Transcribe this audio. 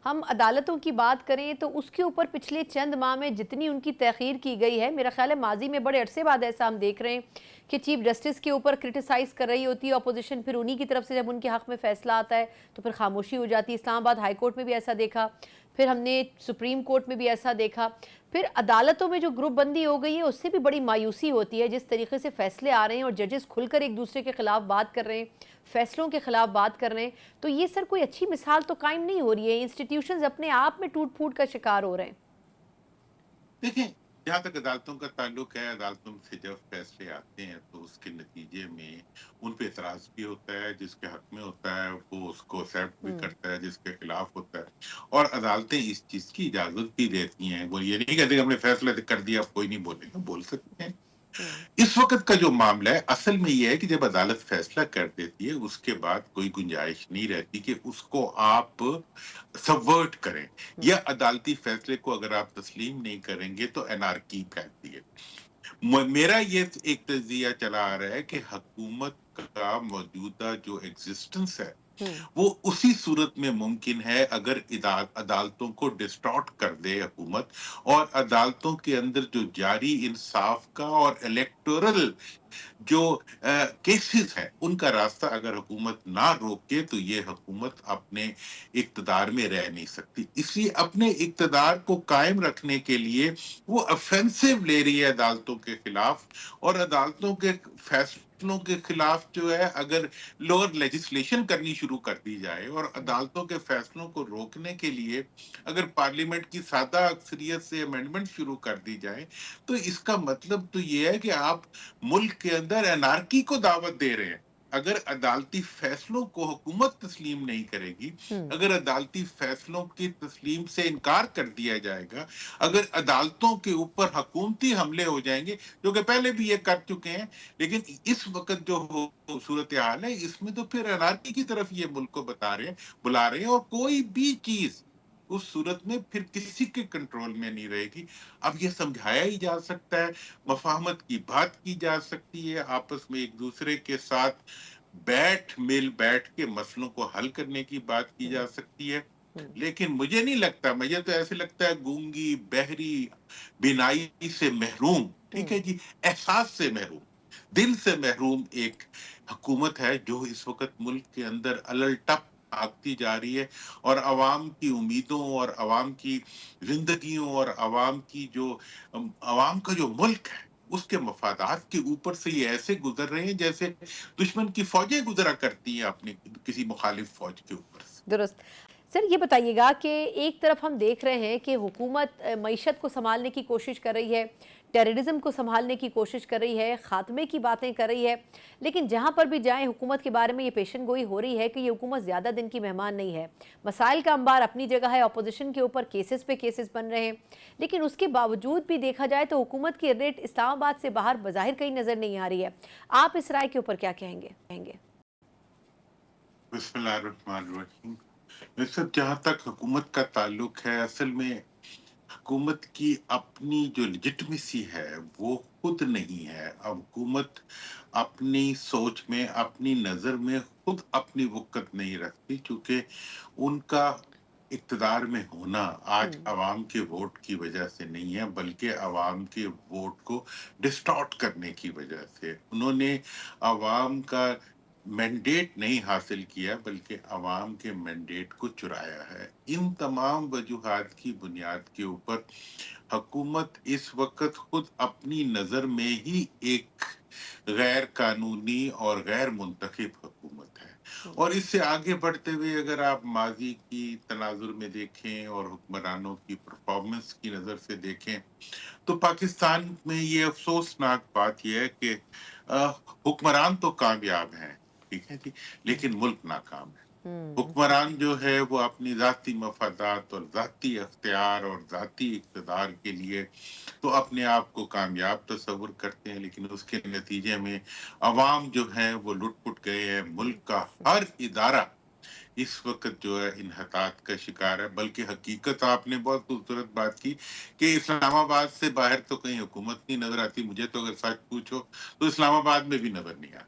ہم عدالتوں کی بات کریں تو اس کے اوپر پچھلے چند ماہ میں جتنی ان کی تاخیر کی گئی ہے، میرا خیال ہے ماضی میں بڑے عرصے بعد ایسا ہم دیکھ رہے ہیں کہ چیف جسٹس کے اوپر کرٹیسائز کر رہی ہوتی ہے اپوزیشن، پھر انہی کی طرف سے جب ان کے حق میں فیصلہ آتا ہے تو پھر خاموشی ہو جاتی ہے۔ اسلام آباد ہائی کورٹ میں بھی ایسا دیکھا، پھر ہم نے سپریم کورٹ میں بھی ایسا دیکھا، پھر عدالتوں میں جو گروپ بندی ہو گئی ہے اس سے بھی بڑی مایوسی ہوتی ہے جس طریقے سے فیصلے آ رہے ہیں اور ججز کھل کر ایک دوسرے کے خلاف بات کر رہے ہیں، فیصلوں کے خلاف بات کر رہے ہیں۔ تو یہ سر کوئی اچھی مثال تو قائم نہیں ہو رہی ہے، انسٹیٹیوشنز اپنے آپ میں ٹوٹ پھوٹ کا شکار ہو رہے ہیں۔ دیکھیں، جہاں تک عدالتوں کا تعلق ہے، عدالتوں سے جب فیصلے آتے ہیں تو اس کے نتیجے میں ان پہ اعتراض بھی ہوتا ہے، جس کے حق میں ہوتا ہے وہ اس کو ایکسیپٹ بھی کرتا ہے، جس کے خلاف ہوتا ہے، اور عدالتیں اس چیز کی اجازت بھی دیتی ہیں۔ وہ یہ نہیں کہتے کہ ہم نے فیصلہ کر دیا اب کوئی نہیں بولے گا، بول سکتے ہیں۔ اس وقت کا جو معاملہ ہے اصل میں یہ ہے کہ جب عدالت فیصلہ کر دیتی ہے اس کے بعد کوئی گنجائش نہیں رہتی کہ اس کو آپ سبورٹ کریں، یا عدالتی فیصلے کو اگر آپ تسلیم نہیں کریں گے تو انارکی پھیلتی ہے۔ میرا یہ ایک تجزیہ چلا آ رہا ہے کہ حکومت کا موجودہ جو ایگزسٹنس ہے وہ اسی صورت میں ممکن ہے اگر عدالتوں کو ڈسٹارٹ کر دے حکومت، اور عدالتوں کے اندر جو جاری انصاف کا اور الیکٹورل جو کیسز ہیں ان کا راستہ اگر حکومت نہ روکے تو یہ حکومت اپنے اقتدار میں رہ نہیں سکتی۔ اس لیے اپنے اقتدار کو قائم رکھنے کے لیے وہ افینسو لے رہی ہے عدالتوں کے خلاف، اور عدالتوں کے فیصلوں کے خلاف جو ہے اگر لوور لیجسلیشن کرنی شروع کر دی جائے اور عدالتوں کے فیصلوں کو روکنے کے لیے اگر پارلیمنٹ کی سادہ اکثریت سے امینڈمنٹ شروع کر دی جائے تو اس کا مطلب تو یہ ہے کہ آپ ملک کے اندر انارکی کو دعوت دے رہے ہیں۔ اگر عدالتی فیصلوں کو حکومت تسلیم نہیں کرے گی، اگر عدالتی فیصلوں کی تسلیم سے انکار کر دیا جائے گا، اگر عدالتوں کے اوپر حکومتی حملے ہو جائیں گے جو کہ پہلے بھی یہ کر چکے ہیں، لیکن اس وقت جو صورتحال ہے اس میں تو پھر انارکی کی طرف یہ ملک کو بلا رہے ہیں، اور کوئی بھی چیز اس صورت میں پھر کسی کے کنٹرول میں نہیں رہے گی۔ اب یہ سمجھایا ہی جا سکتا ہے، مفاہمت کی بات کی جا سکتی ہے، آپس میں ایک دوسرے کے ساتھ مل بیٹھ کے مسئلوں کو حل کرنے کی بات کی جا سکتی ہے، لیکن مجھے نہیں لگتا، مجھے تو ایسے لگتا ہے گونگی، بہری، بینائی سے محروم، ٹھیک ہے جی، احساس سے محروم، دل سے محروم ایک حکومت ہے جو اس وقت ملک کے اندر الل ٹپ آگتی جا رہی ہے، اور عوام کی امیدوں اور عوام کی زندگیوں اور عوام کا جو ملک ہے اس کے مفادات کے اوپر سے یہ ایسے گزر رہے ہیں جیسے دشمن کی فوجیں گزرا کرتی ہیں اپنی کسی مخالف فوج کے اوپر سے۔ درست۔ سر یہ بتائیے گا کہ ایک طرف ہم دیکھ رہے ہیں کہ حکومت معیشت کو سنبھالنے کی کوشش کر رہی ہے، ٹیررزم کو سنبھالنے کی کوشش کر رہی ہے، خاتمے کی باتیں کر رہی ہے، لیکن جہاں پر بھی جائیں حکومت کے بارے میں یہ پیشن گوئی ہو رہی ہے کہ یہ حکومت زیادہ دن کی مہمان نہیں ہے۔ مسائل کا انبار اپنی جگہ ہے، اپوزیشن کے اوپر کیسز پہ کیسز بن رہے ہیں، لیکن اس کے باوجود بھی دیکھا جائے تو حکومت کی ریٹ اسلام آباد سے باہر بظاہر کہیں نظر نہیں آ رہی ہے۔ آپ اس رائے کے اوپر کیا کہیں گے؟ بسم اللہ الرحمن الرحیم۔ جہاں تک حکومت کا تعلق ہے، اصل میں حکومت کی اپنی جو لیجٹمیسی ہے وہ خود نہیں ہے۔ اب حکومت اپنی سوچ میں، اپنی نظر میں خود اپنی وقت نہیں رکھتی، چونکہ ان کا اقتدار میں ہونا آج عوام کے ووٹ کی وجہ سے نہیں ہے بلکہ عوام کے ووٹ کو ڈسٹارٹ کرنے کی وجہ سے۔ انہوں نے عوام کا مینڈیٹ نہیں حاصل کیا بلکہ عوام کے مینڈیٹ کو چرایا ہے۔ ان تمام وجوہات کی بنیاد کے اوپر حکومت اس وقت خود اپنی نظر میں ہی ایک غیر قانونی اور غیر منتخب حکومت ہے، اور اس سے آگے بڑھتے ہوئے اگر آپ ماضی کی تناظر میں دیکھیں اور حکمرانوں کی پرفارمنس کی نظر سے دیکھیں تو پاکستان میں یہ افسوسناک بات یہ ہے کہ حکمران تو کامیاب ہیں، ٹھیک ہے جی، لیکن ملک ناکام ہے۔ حکمران جو ہے وہ اپنی ذاتی مفادات اور ذاتی اختیار اور ذاتی اقتدار کے لیے تو اپنے آپ کو کامیاب تصور کرتے ہیں، لیکن اس کے نتیجے میں عوام جو ہیں وہ لٹ پٹ گئے ہیں۔ ملک کا ہر ادارہ اس وقت جو ہے انحطاط کا شکار ہے، بلکہ حقیقت آپ نے بہت خوبصورت بات کی کہ اسلام آباد سے باہر تو کہیں حکومت نہیں نظر آتی۔ مجھے تو اگر سچ پوچھو تو اسلام آباد میں بھی نظر نہیں آتی۔